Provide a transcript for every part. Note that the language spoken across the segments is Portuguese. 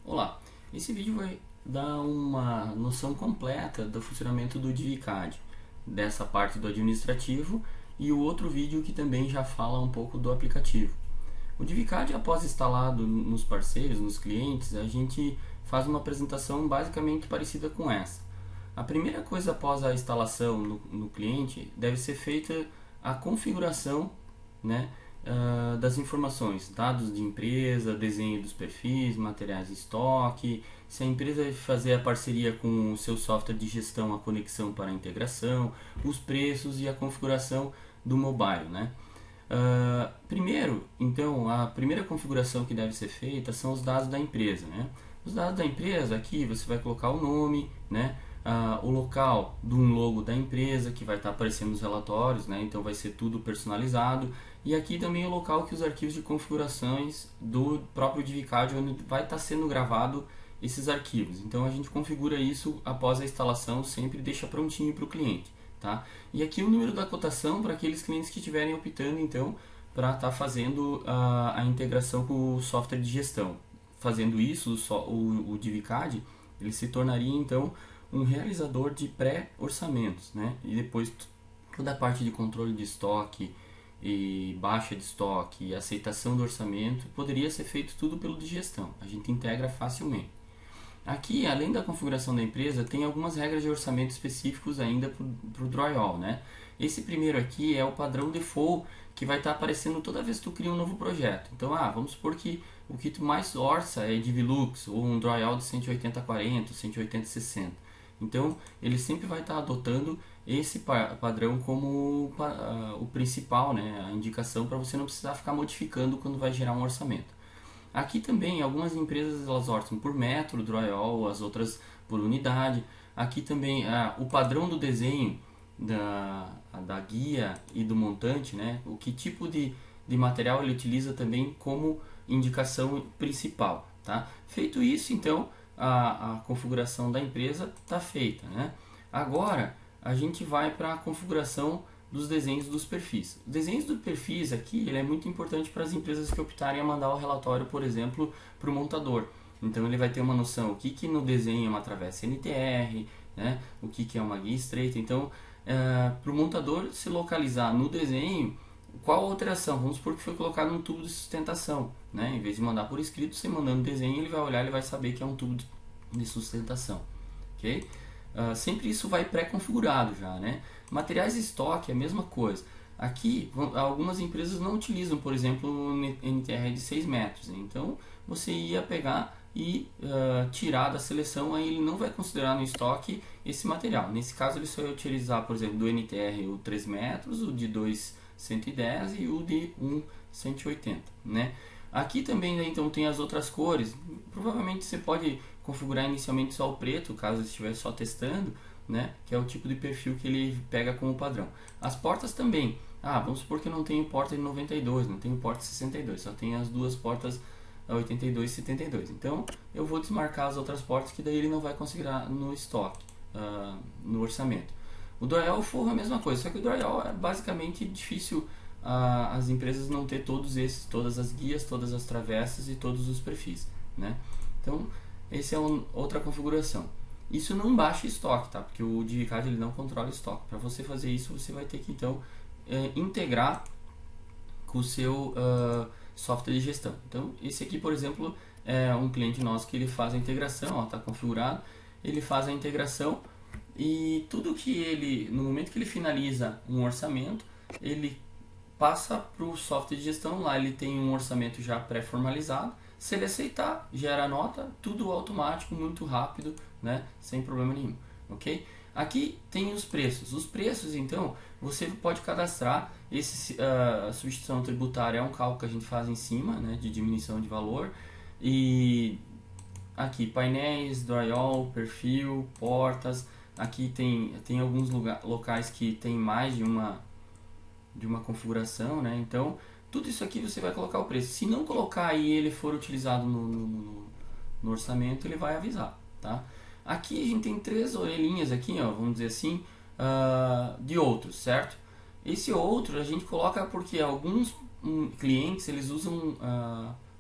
Olá, esse vídeo vai dar uma noção completa do funcionamento do DivCAD, dessa parte do administrativo, e o outro vídeo que também já fala um pouco do aplicativo. O DivCAD, após instalado nos parceiros, nos clientes, a gente faz uma apresentação basicamente parecida com essa. A primeira coisa após a instalação no cliente deve ser feita a configuração, né, das informações, dados de empresa, desenho dos perfis, materiais de estoque, se a empresa fazer a parceria com o seu software de gestão, a conexão para a integração, os preços e a configuração do mobile, né? Primeiro, então, a primeira configuração que deve ser feita são os dados da empresa, né? Os dados da empresa, aqui você vai colocar o nome, né? O local do logo da empresa que vai estar aparecendo nos relatórios, né? Então vai ser tudo personalizado. E aqui também o local que os arquivos de configurações do próprio DivCAD, onde vai estar sendo gravado esses arquivos. Então a gente configura isso após a instalação, sempre deixa prontinho para o cliente. Tá? E aqui o número da cotação para aqueles clientes que estiverem optando então para estar fazendo a integração com o software de gestão. Fazendo isso, o DivCAD ele se tornaria então um realizador de pré-orçamentos, né? E depois toda a parte de controle de estoque e baixa de estoque e aceitação do orçamento poderia ser feito tudo pelo de gestão. A gente integra facilmente. Aqui, além da configuração da empresa, tem algumas regras de orçamento específicos ainda para o Drywall, né? Esse primeiro aqui é o padrão default que vai estar aparecendo toda vez que tu cria um novo projeto. Então, vamos supor que o que tu mais orça é Divilux ou um Drywall de 180/40, 180/60. Então, ele sempre vai estar adotando esse padrão como o principal, né? A indicação para você não precisar ficar modificando quando vai gerar um orçamento. Aqui também algumas empresas elas orçam por metro, drywall, as outras por unidade. Aqui também o padrão do desenho da guia e do montante, né? O que tipo de material ele utiliza também como indicação principal. Tá? Feito isso, então a configuração da empresa está feita. Né? Agora a gente vai para a configuração dos desenhos dos perfis. Os desenhos dos perfis aqui ele é muito importante para as empresas que optarem a mandar o relatório, por exemplo, para o montador. Então ele vai ter uma noção o que no desenho é uma travessa NTR, né? O que é uma guia estreita. Então, para o montador se localizar no desenho, qual a alteração? Vamos supor que foi colocado um tubo de sustentação. Né? Em vez de mandar por escrito, você mandando desenho, ele vai olhar, ele vai saber que é um tubo de sustentação. Okay? Sempre isso vai pré-configurado já, né? Materiais de estoque é a mesma coisa. Aqui, algumas empresas não utilizam, por exemplo, NTR de 6 metros. Né? Então, você ia pegar e tirar da seleção, aí ele não vai considerar no estoque esse material. Nesse caso, ele só ia utilizar, por exemplo, do NTR o 3 metros, o de 2, 110 e o de 1, 180. Né? Aqui também, né, então, tem as outras cores. Provavelmente você pode configurar inicialmente só o preto, caso estiver só testando, né, que é o tipo de perfil que ele pega como padrão. As portas também. Vamos supor que eu não tenho porta de 92, não tenho porta de 62, só tenho as duas portas 82 e 72. Então, eu vou desmarcar as outras portas que daí ele não vai considerar no estoque, no orçamento. O drywall forro é a mesma coisa, só que o drywall é basicamente difícil as empresas não ter todas as guias, todas as travessas e todos os perfis, né? Então, essa é outra configuração. Isso não baixa estoque, tá? Porque o DivCAD ele não controla estoque. Para você fazer isso, você vai ter que então integrar com o seu software de gestão. Então, esse aqui, por exemplo, é um cliente nosso que ele faz a integração, está configurado, ele faz a integração e tudo que ele, no momento que ele finaliza um orçamento, ele passa para o software de gestão, lá ele tem um orçamento já pré-formalizado, se ele aceitar, gera a nota, tudo automático, muito rápido, né? Sem problema nenhum, ok? Aqui tem os preços. Os preços, então, você pode cadastrar. A substituição tributária é um cálculo que a gente faz em cima, né? De diminuição de valor. E aqui, painéis, drywall, perfil, portas. Aqui tem alguns locais que tem mais de uma configuração, né? Então, tudo isso aqui você vai colocar o preço. Se não colocar e ele for utilizado no orçamento, ele vai avisar, tá? Aqui a gente tem 3 orelhinhas aqui, ó, vamos dizer assim, de outros, certo? Esse outro a gente coloca porque alguns clientes eles usam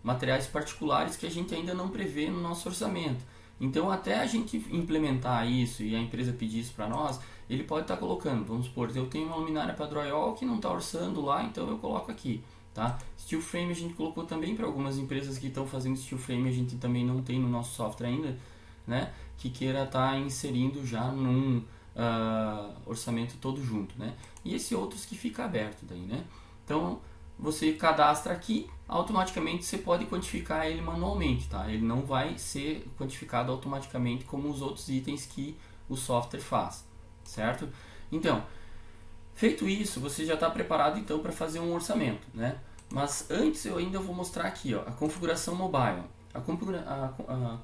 materiais particulares que a gente ainda não prevê no nosso orçamento. Então, até a gente implementar isso e a empresa pedir isso para nós, ele pode estar colocando, vamos supor, eu tenho uma luminária para drywall que não está orçando lá, então eu coloco aqui. Tá? Steel frame a gente colocou também para algumas empresas que estão fazendo steel frame, a gente também não tem no nosso software ainda, né? Que queira estar inserindo já num orçamento todo junto, né? E esse outros que fica aberto daí, né? Então você cadastra aqui, automaticamente você pode quantificar ele manualmente, tá? Ele não vai ser quantificado automaticamente como os outros itens que o software faz, certo? Então, feito isso, você já está preparado então para fazer um orçamento, né? Mas antes eu ainda vou mostrar aqui, ó, a configuração mobile. A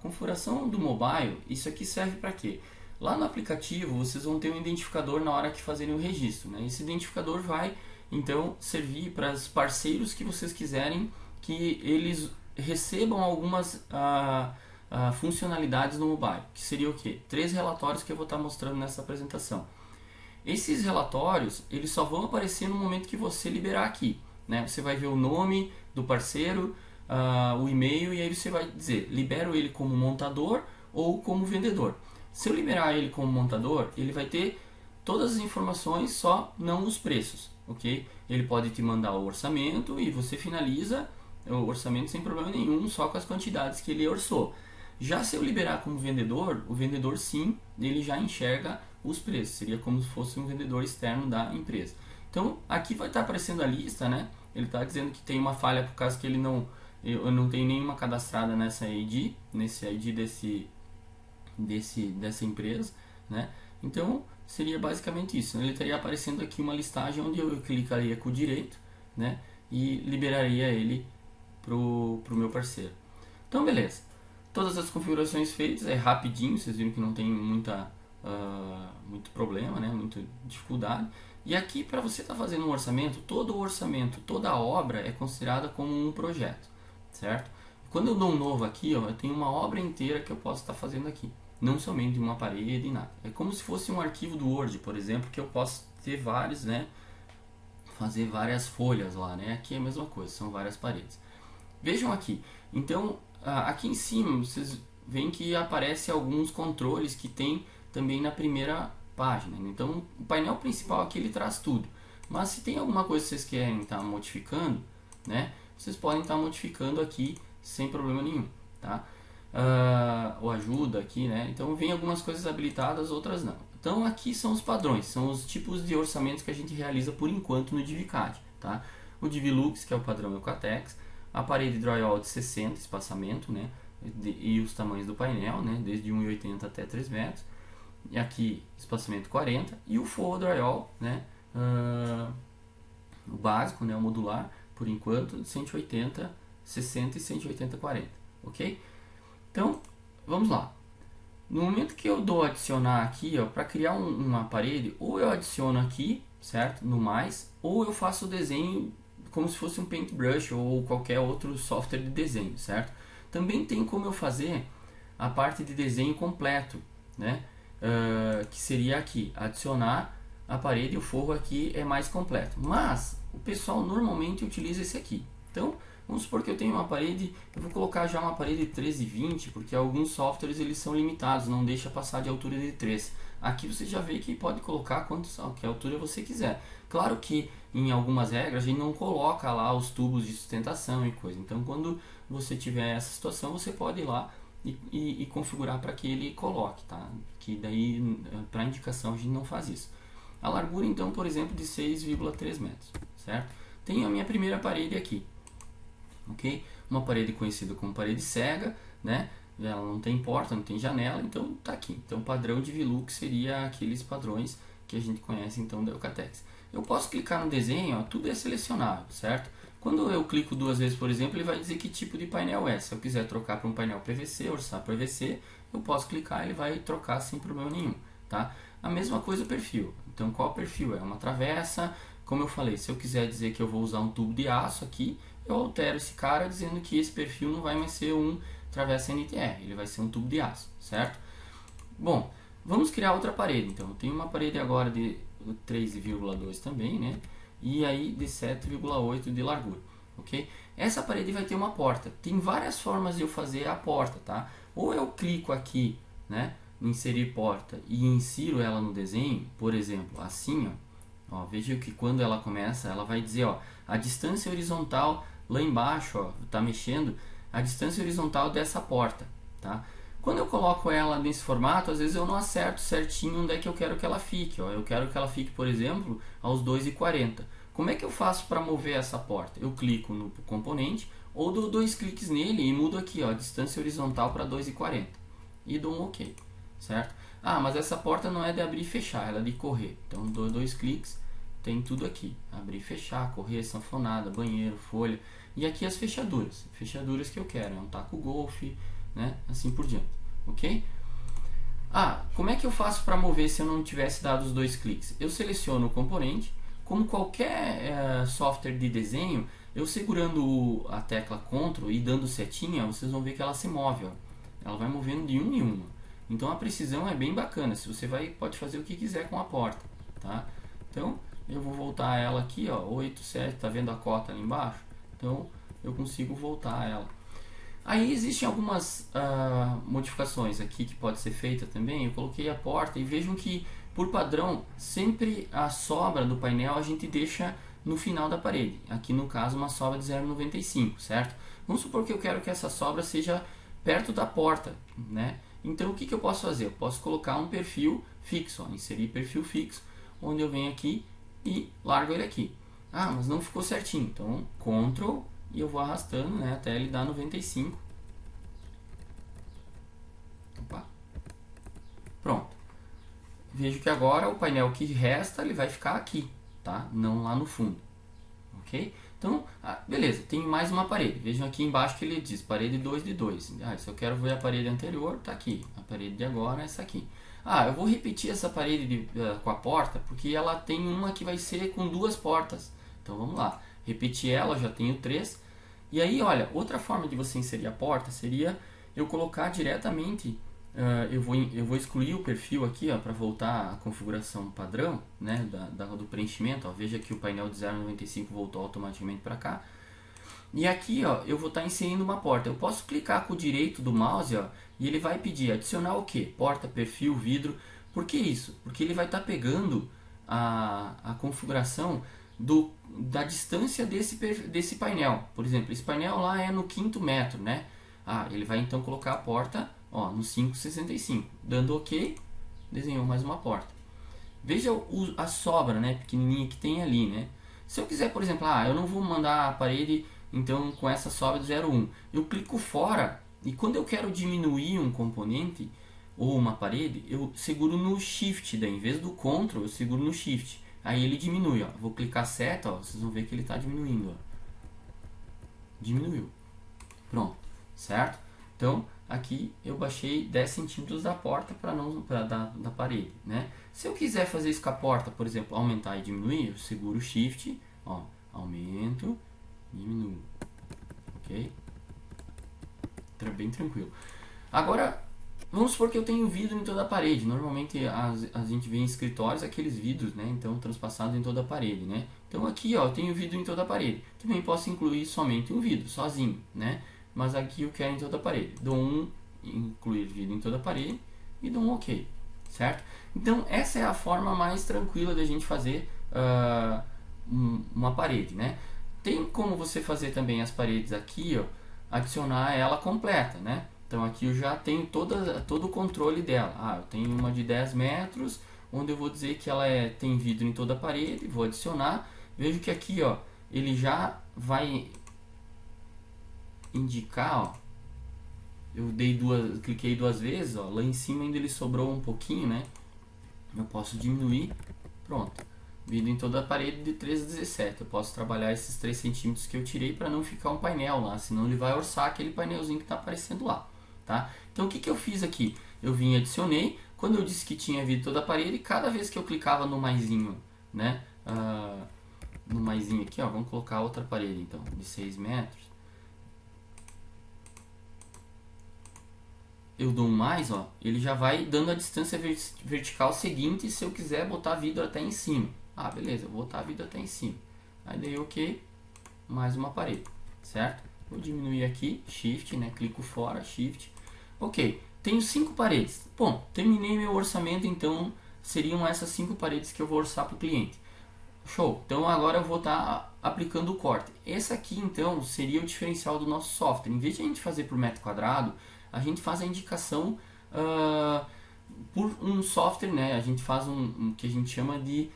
configuração do mobile, isso aqui serve para quê? Lá no aplicativo vocês vão ter um identificador na hora que fazerem o registro, né? Esse identificador vai então servir para os parceiros que vocês quiserem que eles recebam algumas funcionalidades no mobile, que seria o quê? 3 relatórios que eu vou estar mostrando nessa apresentação. Esses relatórios eles só vão aparecer no momento que você liberar aqui, né? Você vai ver o nome do parceiro, o e-mail, e aí você vai dizer, libero ele como montador ou como vendedor. Se eu liberar ele como montador, ele vai ter todas as informações, só não os preços, ok? Ele pode te mandar o orçamento e você finaliza o orçamento sem problema nenhum, só com as quantidades que ele orçou. Já se eu liberar como vendedor, o vendedor sim, ele já enxerga os preços, seria como se fosse um vendedor externo da empresa. Então aqui vai estar aparecendo a lista, né? Ele está dizendo que tem uma falha por causa que eu não tenho nenhuma cadastrada nesse ID dessa empresa, né? Então seria basicamente isso. Ele estaria aparecendo aqui uma listagem onde eu clicaria com o direito, né? E liberaria ele pro meu parceiro. Então beleza. Todas as configurações feitas, é rapidinho, vocês viram que não tem muito problema, né? Muita dificuldade. E aqui, para você estar fazendo um orçamento, todo o orçamento, toda a obra é considerada como um projeto, certo? Quando eu dou um novo aqui, ó, eu tenho uma obra inteira que eu posso estar fazendo aqui, não somente uma parede e nada. É como se fosse um arquivo do Word, por exemplo, que eu posso ter vários, né? Fazer várias folhas lá, né? Aqui é a mesma coisa, são várias paredes. Vejam aqui, então aqui em cima vocês veem que aparece alguns controles que tem também na primeira página. Então o painel principal aqui ele traz tudo, mas se tem alguma coisa que vocês querem estar modificando, né, vocês podem estar modificando aqui sem problema nenhum, tá? Ou ajuda aqui, né? Então vem algumas coisas habilitadas, outras não. Então aqui são os padrões, são os tipos de orçamentos que a gente realiza por enquanto no DiviCAD, tá? O DiviLux, que é o padrão Eucatex, a parede drywall de 60 espaçamento, né? E os tamanhos do painel, né? Desde 1,80 até 3 metros. E aqui espaçamento 40 e o forro drywall, né? O básico, né? O modular, por enquanto, de 180, 60 e 180, 40, ok? Então, vamos lá. No momento que eu dou adicionar aqui, para criar uma parede, ou eu adiciono aqui, certo? No mais, ou eu faço o desenho como se fosse um paintbrush ou qualquer outro software de desenho, certo? Também tem como eu fazer a parte de desenho completo, né? Que seria aqui, adicionar a parede e o forro aqui é mais completo. Mas o pessoal normalmente utiliza esse aqui. Então, vamos supor que eu tenho uma parede, eu vou colocar já uma parede de 13,20, porque alguns softwares eles são limitados, não deixa passar de altura de 3. Aqui você já vê que pode colocar que altura você quiser. Claro que em algumas regras a gente não coloca lá os tubos de sustentação e coisa. Então quando você tiver essa situação, você pode ir lá e configurar para que ele coloque, tá? Que daí para indicação a gente não faz isso. A largura então, por exemplo, de 6,3 metros, certo? Tenho a minha primeira parede aqui, ok? Uma parede conhecida como parede cega, né? Ela não tem porta, não tem janela, então tá aqui. Então o padrão de DiviLux seria aqueles padrões que a gente conhece então da Eucatex. Eu posso clicar no desenho, ó, tudo é selecionável, certo? Quando eu clico 2 vezes, por exemplo, ele vai dizer que tipo de painel é. Se eu quiser trocar para um painel PVC, orçar PVC, eu posso clicar e ele vai trocar sem problema nenhum, tá? A mesma coisa o perfil. Então qual perfil? É uma travessa, como eu falei, se eu quiser dizer que eu vou usar um tubo de aço aqui, eu altero esse cara dizendo que esse perfil não vai mais ser um travessa NTR, ele vai ser um tubo de aço, certo? Bom, vamos criar outra parede, então eu tenho uma parede agora de 3,2 também, né? E aí de 7,8 de largura, ok? essa parede vai ter uma porta. Tem várias formas de eu fazer a porta, tá? Ou eu clico aqui, né, inserir porta e insiro ela no desenho, por exemplo, assim, ó, veja que quando ela começa, ela vai dizer, ó, a distância horizontal lá embaixo, ó, tá mexendo, a distância horizontal dessa porta, tá? Quando eu coloco ela nesse formato, às vezes eu não acerto certinho onde é que eu quero que ela fique, ó. Eu quero que ela fique, por exemplo, aos 2,40. Como é que eu faço para mover essa porta? Eu clico no componente ou dou 2 cliques nele e mudo aqui, ó, a distância horizontal para 2,40 e dou um OK, certo? Ah, mas essa porta não é de abrir e fechar, ela é de correr. Então dou 2 cliques, tem tudo aqui: abrir e fechar, correr, sanfonada, banheiro, folha. E aqui as fechaduras, fechaduras que eu quero, é um taco golfe, né? Assim por diante, ok? Ah, como é que eu faço para mover se eu não tivesse dado os 2 cliques? Eu seleciono o componente, como qualquer software de desenho, eu segurando a tecla Ctrl e dando setinha, vocês vão ver que ela se move, ó. Ela vai movendo de uma em uma. Então a precisão é bem bacana, se você pode fazer o que quiser com a porta, tá? Então eu vou voltar ela aqui, ó, 8, 7, tá vendo a cota ali embaixo? Então eu consigo voltar ela. Aí existem algumas modificações aqui que pode ser feita também. Eu coloquei a porta e vejam que, por padrão, sempre a sobra do painel a gente deixa no final da parede. Aqui no caso uma sobra de 0,95, certo? Vamos supor que eu quero que essa sobra seja perto da porta, né? Então o que eu posso fazer? Eu posso colocar um perfil fixo, ó, inserir perfil fixo, onde eu venho aqui e largo ele aqui. Ah, mas não ficou certinho. Então Ctrl e eu vou arrastando, né, até ele dar 95. Opa. Pronto. Vejo que agora o painel que resta ele vai ficar aqui, tá? Não lá no fundo, ok? Então, beleza, tem mais uma parede. Vejam aqui embaixo que ele diz parede 2 de 2. Se eu quero ver a parede anterior, tá aqui. A parede de agora é essa aqui. Eu vou repetir essa parede com a porta, porque ela tem uma que vai ser com 2 portas. Então vamos lá, repetir ela, já tenho 3. E aí, olha, outra forma de você inserir a porta seria eu colocar diretamente, eu vou excluir o perfil aqui para voltar à configuração padrão, né, do preenchimento. Ó, veja que o painel de 0,95 voltou automaticamente para cá. E aqui, ó, eu vou estar inserindo uma porta. Eu posso clicar com o direito do mouse, ó, e ele vai pedir adicionar o que? Porta, perfil, vidro. Por que isso? Porque ele vai estar pegando a configuração da distância desse painel. Por exemplo, esse painel lá é no 5º metro, né? Ele vai então colocar a porta, ó, no 5,65. Dando OK, desenhou mais uma porta. Veja a sobra, né, pequenininha que tem ali, né? Se eu quiser, por exemplo, eu não vou mandar a parede então com essa sobra de 0,1. Eu clico fora e quando eu quero diminuir um componente ou uma parede, eu seguro no Shift, daí, em vez do Ctrl, eu seguro no Shift. Aí ele diminui, ó. Vou clicar seta, ó, vocês vão ver que ele está diminuindo, ó. Diminuiu. Pronto, certo? Então, aqui eu baixei 10 centímetros da porta da parede, né? Se eu quiser fazer isso com a porta, por exemplo, aumentar e diminuir, eu seguro o Shift, ó, aumento, diminuo, ok? Bem tranquilo. Agora, vamos supor que eu tenho vidro em toda a parede. Normalmente a gente vê em escritórios aqueles vidros, né? Então, transpassados em toda a parede, né? Então aqui, ó, eu tenho vidro em toda a parede. Também posso incluir somente um vidro, sozinho, né? Mas aqui eu quero em toda a parede. Dou incluir vidro em toda a parede e dou um OK, certo? Então essa é a forma mais tranquila da gente fazer uma parede, né? Tem como você fazer também as paredes aqui, ó, adicionar ela completa, né? Então aqui eu já tenho todo o controle dela. Eu tenho uma de 10 metros, onde eu vou dizer que ela tem vidro em toda a parede, vou adicionar. Vejo que aqui, ó, ele já vai indicar, ó, eu cliquei 2 vezes, ó, lá em cima ainda ele sobrou um pouquinho, né? Eu posso diminuir, pronto. Vidro em toda a parede de 3 a 17. Eu posso trabalhar esses 3 centímetros que eu tirei para não ficar um painel lá, senão ele vai orçar aquele painelzinho que está aparecendo lá, tá? Então o que eu fiz aqui? Eu vim e adicionei. Quando eu disse que tinha vidro em toda a parede, cada vez que eu clicava no maisinho, né? No maisinho aqui, ó, vamos colocar outra parede então, de 6 metros. Eu dou um mais, ó, ele já vai dando a distância vertical seguinte se eu quiser botar vidro até em cima. Beleza, eu vou botar vidro até em cima. Aí dei OK, mais uma parede, certo? Vou diminuir aqui, Shift, né? Clico fora, Shift. Ok, tenho 5 paredes. Bom, terminei meu orçamento, então seriam essas 5 paredes que eu vou orçar para o cliente. Show, então agora eu vou estar aplicando o corte. Esse aqui então seria o diferencial do nosso software. Em vez de a gente fazer por metro quadrado, a gente faz a indicação por um software, né? A gente faz um que a gente chama de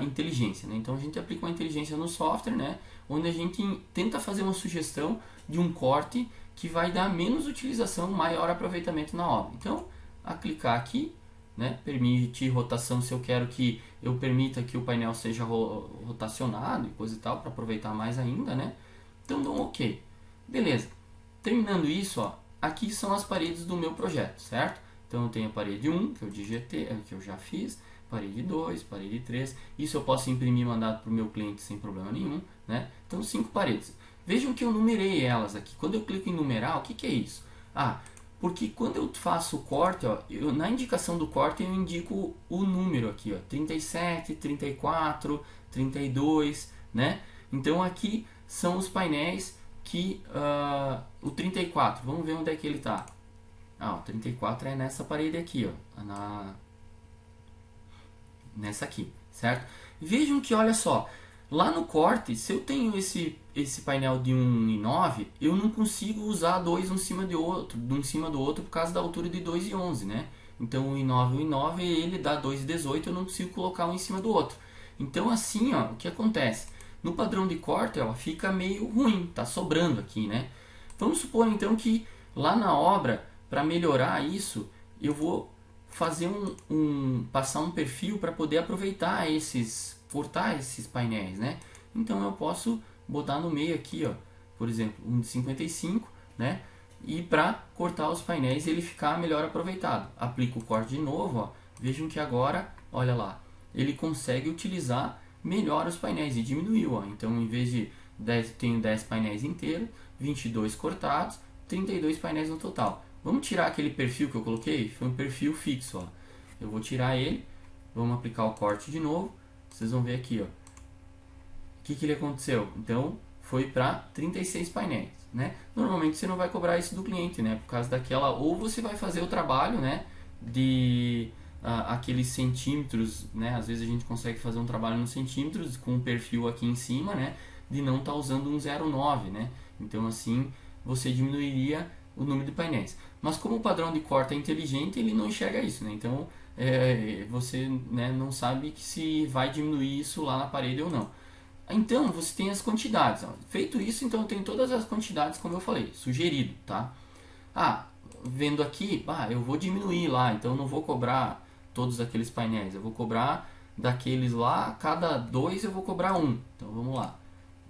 inteligência, né? Então a gente aplica uma inteligência no software, né? Onde a gente tenta fazer uma sugestão de um corte que vai dar menos utilização, maior aproveitamento na obra. Então, a clicar aqui, né? Permite rotação se eu quero que eu permita que o painel seja rotacionado e coisa e tal, para aproveitar mais ainda, né? Então dou um OK. Beleza. Terminando isso, ó, aqui são as paredes do meu projeto, certo? Então eu tenho a parede 1, que eu digitei, que eu já fiz, parede 2, parede 3. Isso eu posso imprimir e mandar para o meu cliente sem problema nenhum, né? Então 5 paredes. Vejam que eu numerei elas aqui. Quando eu clico em numerar, o que é isso? Porque quando eu faço o corte, ó, na indicação do corte eu indico o número aqui, ó, 37, 34, 32, né? Então aqui são os painéis que o 34, vamos ver onde é que ele está. O 34 é nessa parede aqui, ó, nessa aqui, certo? Vejam que, olha só, lá no corte, se eu tenho esse painel de 1,9, eu não consigo usar dois um cima do outro por causa da altura de 2,11, né? Então 1,9, ele dá 2,18, eu não consigo colocar um em cima do outro. Então assim, ó, o que acontece? No padrão de corte, ó, fica meio ruim, tá sobrando aqui, né? Vamos supor então que lá na obra, para melhorar isso, eu vou fazer passar um perfil para poder aproveitar cortar esses painéis, né? Então eu posso botar no meio aqui, ó, por exemplo, um de 55, né? E para cortar os painéis ele ficar melhor aproveitado. Aplico o corte de novo, ó. Vejam que agora, olha lá, ele consegue utilizar melhor os painéis e diminuiu, ó. Então em vez de 10, tenho 10 painéis inteiros, 22 cortados, 32 painéis no total. Vamos tirar aquele perfil que eu coloquei? Foi um perfil fixo, ó. Eu vou tirar ele, vamos aplicar o corte de novo. Vocês vão ver aqui, ó. O que ele aconteceu? Então, foi para 36 painéis, né? Normalmente você não vai cobrar isso do cliente, né? Por causa daquela... Ou você vai fazer o trabalho, né? De aqueles centímetros, né? Às vezes a gente consegue fazer um trabalho nos centímetros com um perfil aqui em cima, né? De não estar usando um 0,9, né? Então, assim, você diminuiria o número de painéis. Mas como o padrão de corte é inteligente, ele não enxerga isso, né? Então, você, né, não sabe se vai diminuir isso lá na parede ou não. Então você tem as quantidades, ó. Feito isso, então eu tenho todas as quantidades como eu falei, sugerido, tá? Vendo aqui, eu vou diminuir lá, então eu não vou cobrar todos aqueles painéis, eu vou cobrar daqueles lá, cada 2 eu vou cobrar 1. Então vamos lá,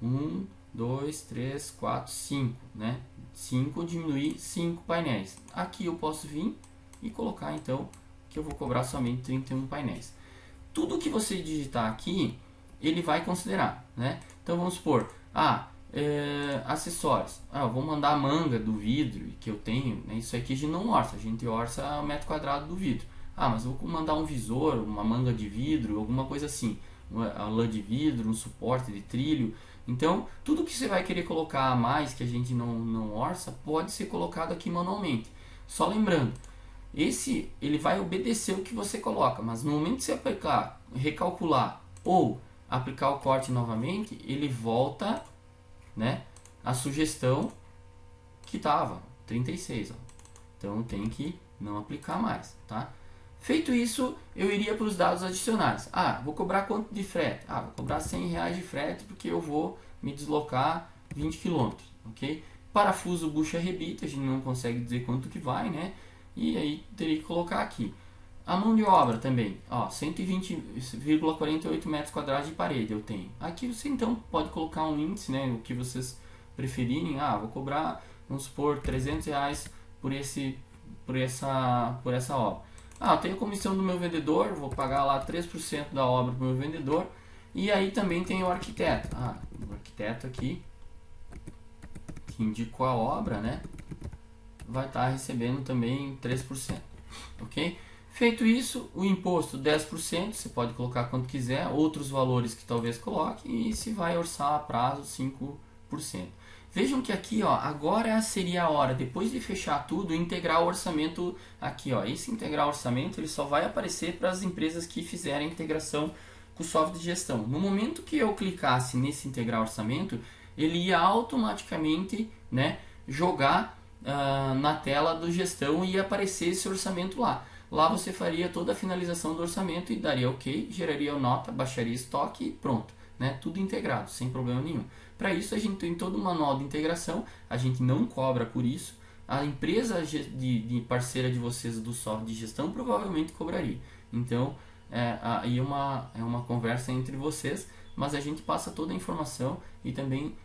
1, 2, 3, 4, 5, né? 5, diminuir 5 painéis. Aqui eu posso vir e colocar então que eu vou cobrar somente 31 painéis. Tudo que você digitar aqui, ele vai considerar, né? Então vamos supor, acessórios. Eu vou mandar a manga do vidro que eu tenho, né? Isso aqui a gente não orça, a gente orça o metro quadrado do vidro. Mas eu vou mandar um visor, uma manga de vidro, alguma coisa assim, a lã de vidro, um suporte de trilho. Então, tudo que você vai querer colocar a mais que a gente não orça, pode ser colocado aqui manualmente. Só lembrando, ele vai obedecer o que você coloca, mas no momento que você aplicar, recalcular ou aplicar o corte novamente, ele volta, né, a sugestão que estava 36, ó. Então tem que não aplicar mais, tá? Feito isso, eu iria para os dados adicionais. Vou cobrar quanto de frete? Vou cobrar R$100 de frete porque eu vou me deslocar 20 km, ok? Parafuso, bucha, rebite, a gente não consegue dizer quanto que vai, né? E aí teria que colocar aqui. A mão de obra também, 120,48 metros quadrados de parede eu tenho. Aqui você então pode colocar um índice, né, o que vocês preferirem. Vou cobrar, vamos supor, R$300 por essa obra. Eu tenho a comissão do meu vendedor, vou pagar lá 3% da obra para o meu vendedor. E aí também tem o arquiteto. O arquiteto aqui, que indicou a obra, né, vai estar recebendo também 3%, ok? Feito isso, o imposto 10%, você pode colocar quanto quiser, outros valores que talvez coloque, e se vai orçar a prazo 5%. Vejam que aqui, ó, agora seria a hora, depois de fechar tudo, integrar o orçamento aqui, ó. Esse integrar o orçamento, ele só vai aparecer para as empresas que fizerem a integração com o software de gestão. No momento que eu clicasse nesse integrar orçamento, ele ia automaticamente, né, jogar na tela do gestão e ia aparecer esse orçamento lá. Lá você faria toda a finalização do orçamento e daria ok, geraria nota, baixaria estoque e pronto, né? Tudo integrado, sem problema nenhum. Para isso a gente tem todo o manual de integração, a gente não cobra por isso. A empresa de parceira de vocês do software de gestão provavelmente cobraria. Então aí é uma conversa entre vocês, mas a gente passa toda a informação e também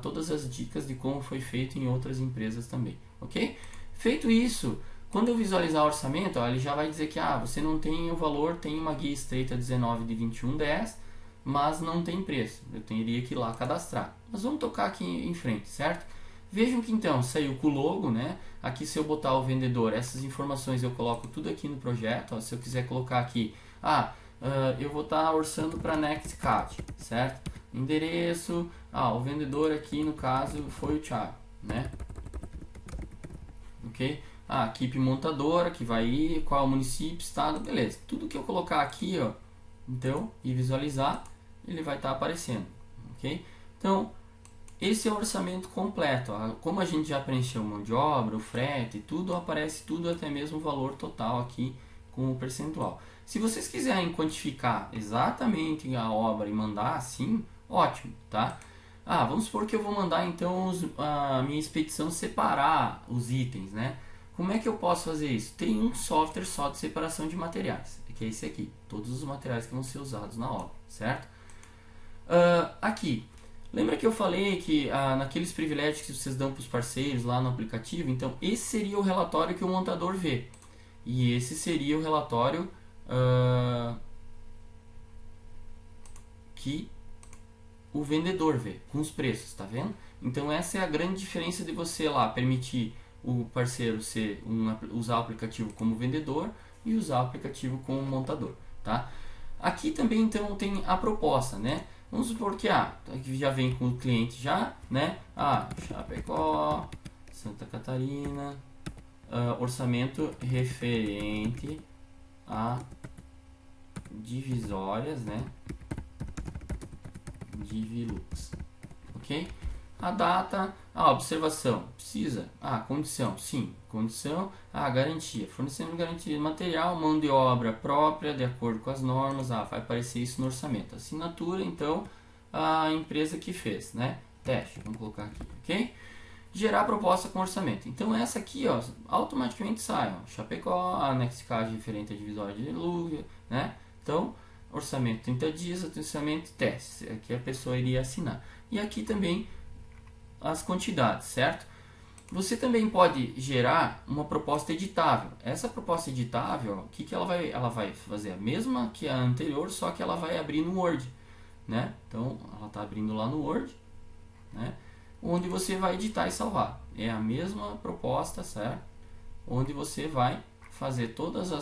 todas as dicas de como foi feito em outras empresas também, ok? Feito isso, quando eu visualizar o orçamento, ó, ele já vai dizer que você não tem o valor, tem uma guia estreita 19 de 21,10, mas não tem preço. Eu teria que ir lá cadastrar. Mas vamos tocar aqui em frente, certo? Vejam que então saiu com o logo, né? Aqui se eu botar o vendedor, essas informações eu coloco tudo aqui no projeto. Ó, se eu quiser colocar aqui, eu vou estar orçando para NextCAD, certo? Endereço, o vendedor aqui no caso foi o Thiago, né? Ok? Equipe montadora que vai ir, qual município, estado, beleza. Tudo que eu colocar aqui, ó, então, e visualizar, ele vai estar aparecendo, ok? Então, esse é o orçamento completo. Como a gente já preencheu mão de obra, o frete, tudo aparece tudo, até mesmo o valor total aqui com o percentual. Se vocês quiserem quantificar exatamente a obra e mandar assim, ótimo, tá? Vamos supor que eu vou mandar então a minha expedição separar os itens, né? Como é que eu posso fazer isso? Tem um software só de separação de materiais, que é esse aqui. Todos os materiais que vão ser usados na obra, certo? Aqui, lembra que eu falei que naqueles privilégios que vocês dão para os parceiros lá no aplicativo? Então, esse seria o relatório que o montador vê. E esse seria o relatório que o vendedor vê, com os preços, tá vendo? Então essa é a grande diferença de você lá permitir o parceiro usar o aplicativo como vendedor e usar o aplicativo como montador, tá? Aqui também então tem a proposta, né? Vamos supor que aqui já vem com o cliente já, né? Chapecó, Santa Catarina, orçamento referente a divisórias, né? Divilux, ok? A data, observação, precisa, condição, sim, condição, garantia, fornecendo garantia de material, mão de obra própria, de acordo com as normas, vai aparecer isso no orçamento. Assinatura, então, a empresa que fez, né? Teste, vamos colocar aqui, ok? Gerar proposta com orçamento. Então essa aqui, ó, automaticamente sai, Chapecó, a NextCAD referente a divisória de dilúvio, né? Então, orçamento 30 dias, orçamento teste, aqui a pessoa iria assinar. E aqui também as quantidades, certo? Você também pode gerar uma proposta editável. Essa proposta editável, o que ela vai fazer? A mesma que a anterior, só que ela vai abrir no Word, né? Então, ela está abrindo lá no Word, né? Onde você vai editar e salvar. É a mesma proposta, certo? Onde você vai fazer todos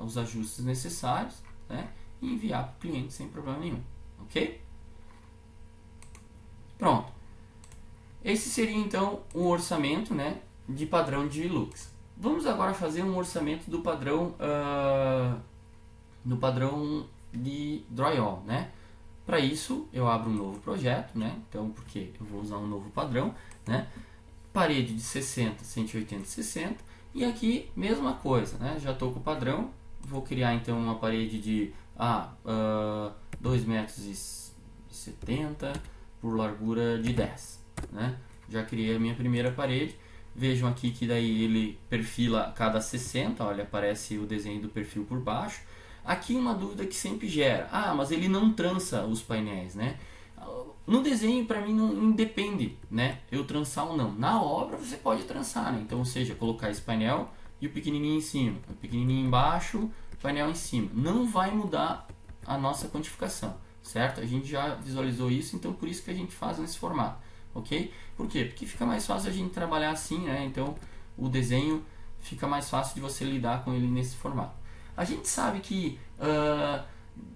os ajustes necessários, né? E enviar para o cliente sem problema nenhum, ok? Pronto. Esse seria então um orçamento, né, de padrão de Lux. Vamos agora fazer um orçamento do padrão de Drywall, né? Para isso eu abro um novo projeto, né? Então porque eu vou usar um novo padrão, né? Parede de 60, 180, 60 e aqui mesma coisa, né? Já estou com o padrão, vou criar então uma parede de 2,70 metros por largura de 10, né? Já criei a minha primeira parede. Vejam aqui que daí ele perfila cada 60, olha, aparece o desenho do perfil por baixo. Aqui uma dúvida que sempre gera, mas ele não trança os painéis, né? No desenho para mim não independe, né? Eu trançar ou não. Na obra você pode trançar, né? Então, ou seja, colocar esse painel e o pequenininho em cima, o pequenininho embaixo, o painel em cima. Não vai mudar a nossa quantificação, certo? A gente já visualizou isso, então por isso que a gente faz nesse formato, ok? Por quê? Porque fica mais fácil a gente trabalhar assim, né? Então o desenho fica mais fácil de você lidar com ele nesse formato. A gente sabe que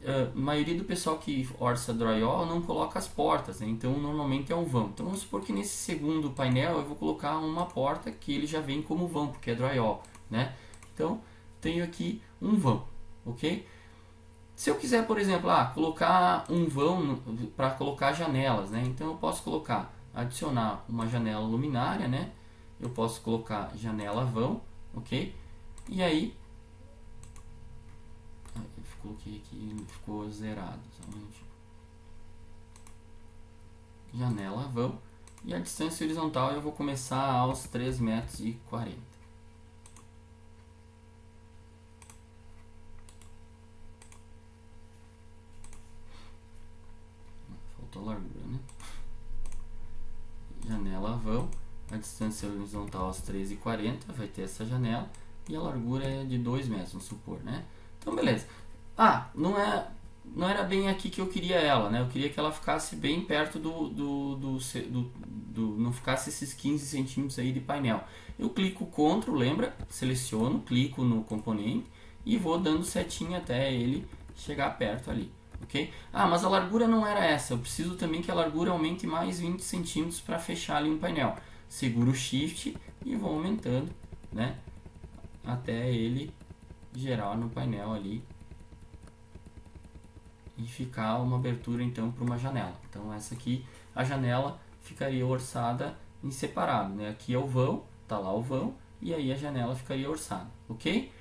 a maioria do pessoal que orça drywall não coloca as portas, né? Então normalmente é um vão. Então vamos supor que nesse segundo painel eu vou colocar uma porta que ele já vem como vão, porque é drywall, né? Então tenho aqui um vão, ok? Se eu quiser, por exemplo, colocar um vão para colocar janelas, né? Então eu posso colocar, adicionar uma janela luminária, né? Eu posso colocar janela vão, ok? E aí, eu coloquei aqui, ficou zerado, somente. Janela vão, e a distância horizontal eu vou começar aos 3,40 m. Faltou largura, né? Janela vão, a distância horizontal aos 13,40 m, vai ter essa janela, e a largura é de 2 metros, vamos supor, né? Então, beleza. Não era bem aqui que eu queria ela, né? Eu queria que ela ficasse bem perto não ficasse esses 15 centímetros aí de painel. Eu clico Ctrl, lembra? Seleciono, clico no componente e vou dando setinha até ele chegar perto ali, ok? Mas a largura não era essa. Eu preciso também que a largura aumente mais 20 centímetros para fechar ali um painel. Seguro o Shift e vou aumentando, né? Até ele gerar no painel ali e ficar uma abertura então para uma janela. Então essa aqui, a janela ficaria orçada em separado, né? Aqui é o vão, tá lá o vão, e aí a janela ficaria orçada, ok?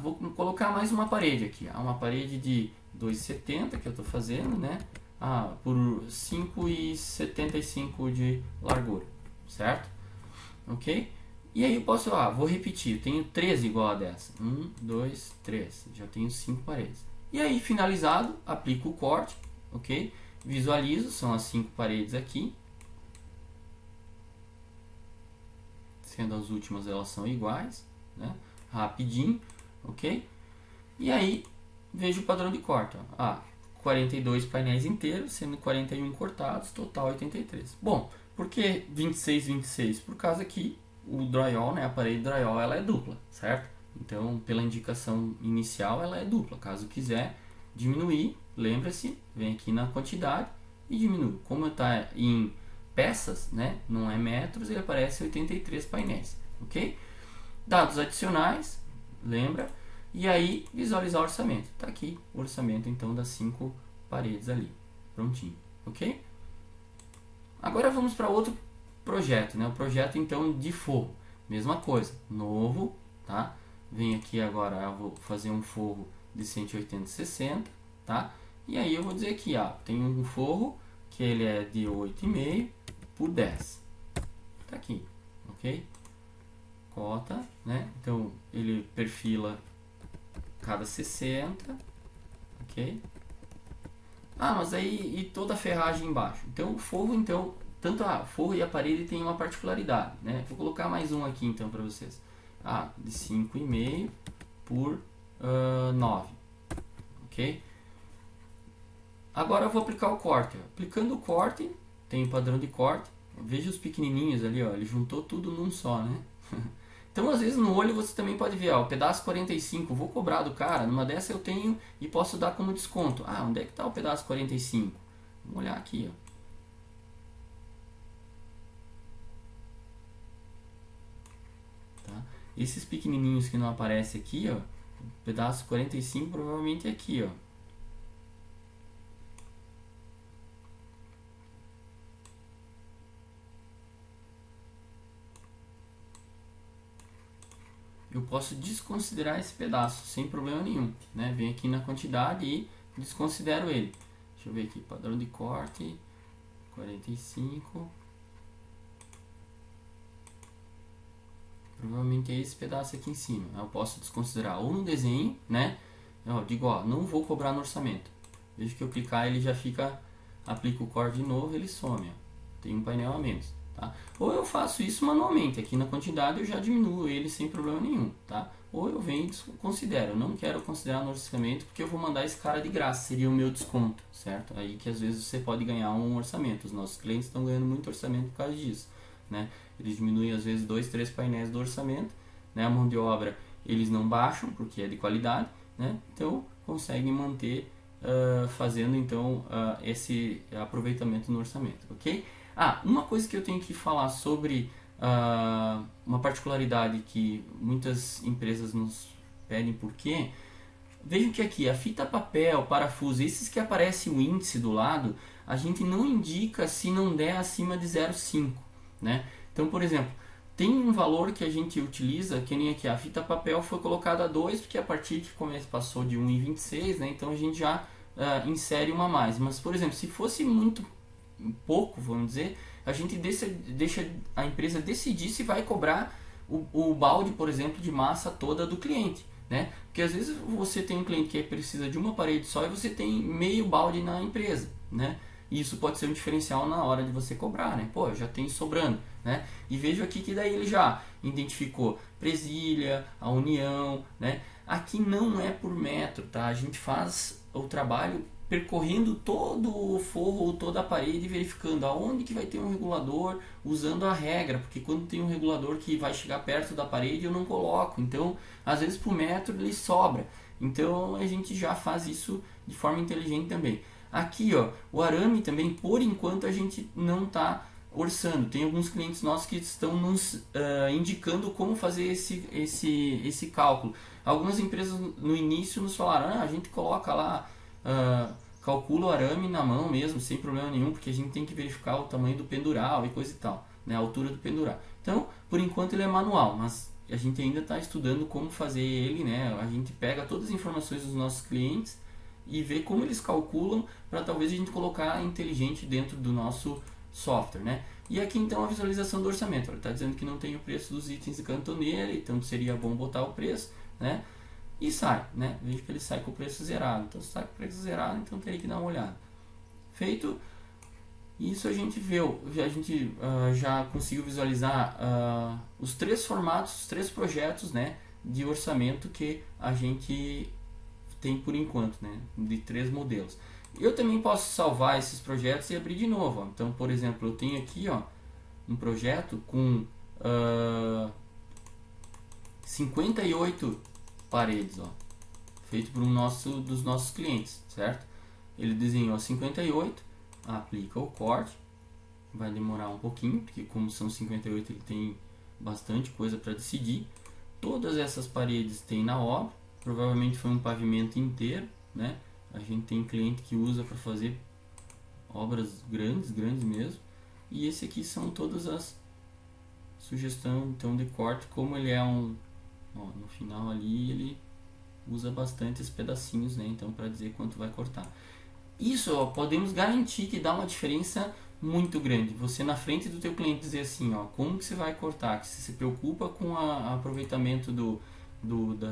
Vou colocar mais uma parede aqui, uma parede de 2,70 que eu estou fazendo, né? Por 5,75 de largura, certo? Ok? E aí eu posso, vou repetir, eu tenho 13 igual a dessa. 1, 2, 3, já tenho 5 paredes. E aí, finalizado, aplico o corte, ok? Visualizo, são as 5 paredes aqui. Sendo as últimas, elas são iguais, né? Rapidinho, ok? E aí, vejo o padrão de corte. 42 painéis inteiros, sendo 41 cortados, total 83. Bom, por que 26, 26? Por causa que o drywall, né, a parede drywall, ela é dupla, certo? Então, pela indicação inicial, ela é dupla. Caso quiser diminuir, lembra-se, vem aqui na quantidade e diminui. Como está em peças, né, não é metros, ele aparece 83 painéis, ok? Dados adicionais, lembra? E aí, visualizar o orçamento. Está aqui o orçamento, então, das 5 paredes ali. Prontinho, ok? Agora vamos para outro projeto, né? O projeto, então, de forro. Mesma coisa, novo, tá? Vem aqui agora, eu vou fazer um forro de 180/60, tá? E aí eu vou dizer aqui, tem um forro que ele é de 8,5 por 10. Tá aqui, ok? Cota, né? Então ele perfila cada 60, ok? Mas aí e toda a ferragem embaixo. Então o forro, então, tanto a forro e a parede tem uma particularidade, né? Vou colocar mais um aqui então para vocês. De 5,5 por 9, ok? Agora eu vou aplicar o corte. Aplicando o corte, tem o padrão de corte. Veja os pequenininhos ali, ele juntou tudo num só, né? Então, às vezes, no olho você também pode ver, o pedaço 45, vou cobrar do cara, numa dessa eu tenho e posso dar como desconto. Onde é que está o pedaço 45? Vamos olhar aqui, Tá? Esses pequenininhos que não aparecem aqui, o pedaço 45 provavelmente é aqui, Eu posso desconsiderar esse pedaço sem problema nenhum, né? Venho aqui na quantidade e desconsidero ele. Deixa eu ver aqui, padrão de corte, 45. Provavelmente é esse pedaço aqui em cima. Eu posso desconsiderar ou no desenho, né? Eu digo, não vou cobrar no orçamento. Veja que eu clicar, ele já fica, aplica o corte de novo, ele some, Tem um painel a menos, tá? Ou eu faço isso manualmente, aqui na quantidade eu já diminuo ele sem problema nenhum, tá? Ou eu venho e considero, eu não quero considerar no orçamento porque eu vou mandar esse cara de graça, seria o meu desconto, certo? Aí que às vezes você pode ganhar um orçamento, os nossos clientes estão ganhando muito orçamento por causa disso, né? Eles diminuem às vezes 2, 3 painéis do orçamento, né? A mão de obra eles não baixam porque é de qualidade, né? Então conseguem manter fazendo então esse aproveitamento no orçamento, ok? Uma coisa que eu tenho que falar sobre uma particularidade que muitas empresas nos pedem por quê. Vejam que aqui a fita papel, parafuso, esses que aparece o índice do lado, a gente não indica se não der acima de 0,5, né? Então, por exemplo, tem um valor que a gente utiliza, que nem aqui, a fita papel foi colocada a 2, porque a partir que passou de 1,26, né? Então a gente já insere uma a mais. Mas, por exemplo, se fosse muito pouco, vamos dizer, a gente deixa a empresa decidir se vai cobrar o balde, por exemplo, de massa toda do cliente, né? Porque às vezes você tem um cliente que precisa de uma parede só e você tem meio balde na empresa, né? E isso pode ser um diferencial na hora de você cobrar, né? Pô, eu já tenho sobrando, né? E vejo aqui que daí ele já identificou presilha, a união, né? Aqui não é por metro, tá? A gente faz o trabalho percorrendo todo o forro ou toda a parede, verificando aonde que vai ter um regulador, usando a regra, porque quando tem um regulador que vai chegar perto da parede eu não coloco, então às vezes por metro ele sobra, então a gente já faz isso de forma inteligente também. Aqui ó, o arame também por enquanto a gente não está orçando, tem alguns clientes nossos que estão nos indicando como fazer esse cálculo. Algumas empresas no início nos falaram, a gente coloca lá calcula o arame na mão mesmo, sem problema nenhum, porque a gente tem que verificar o tamanho do pendural e coisa e tal, né, a altura do pendural. Então, por enquanto ele é manual, mas a gente ainda está estudando como fazer ele, né? A gente pega todas as informações dos nossos clientes e vê como eles calculam para talvez a gente colocar inteligente dentro do nosso software, né? E aqui então a visualização do orçamento, ele está dizendo que não tem o preço dos itens de cantoneira, então seria bom botar o preço, né? E sai, né? Veja que ele sai com o preço zerado. Então, se sai com o preço zerado, então teria que dar uma olhada. Feito isso, a gente viu, a gente já conseguiu visualizar os 3 formatos, os 3 projetos, né, de orçamento que a gente tem por enquanto, né, de 3 modelos. Eu também posso salvar esses projetos e abrir de novo. Ó. Então, por exemplo, eu tenho aqui um projeto com 58 paredes, feito por dos nossos clientes, certo? Ele desenhou 58, aplica o corte, vai demorar um pouquinho, porque como são 58 ele tem bastante coisa para decidir. Todas essas paredes tem na obra, provavelmente foi um pavimento inteiro, né? A gente tem cliente que usa para fazer obras grandes mesmo. E esse aqui são todas as sugestões então de corte, como ele é no final ali ele usa bastante esses pedacinhos, né? Então para dizer quanto vai cortar. Isso podemos garantir que dá uma diferença muito grande. Você na frente do teu cliente dizer assim, como que você vai cortar, que você se preocupa com o aproveitamento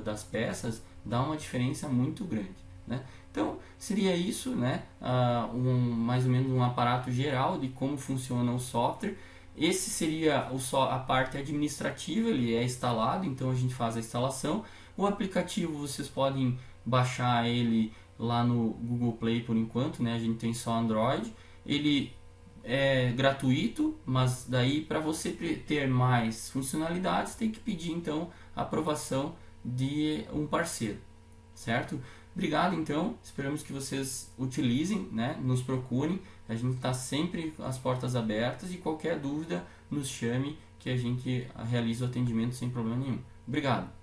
das peças, dá uma diferença muito grande, né? Então seria isso, né? Mais ou menos um aparato geral de como funciona o software. Esse seria a parte administrativa, ele é instalado, então a gente faz a instalação. O aplicativo vocês podem baixar ele lá no Google Play por enquanto, né? A gente tem só Android. Ele é gratuito, mas daí para você ter mais funcionalidades tem que pedir então a aprovação de um parceiro, certo? Obrigado então, esperamos que vocês utilizem, né? Nos procurem, a gente está sempre as portas abertas e qualquer dúvida nos chame que a gente realiza o atendimento sem problema nenhum. Obrigado!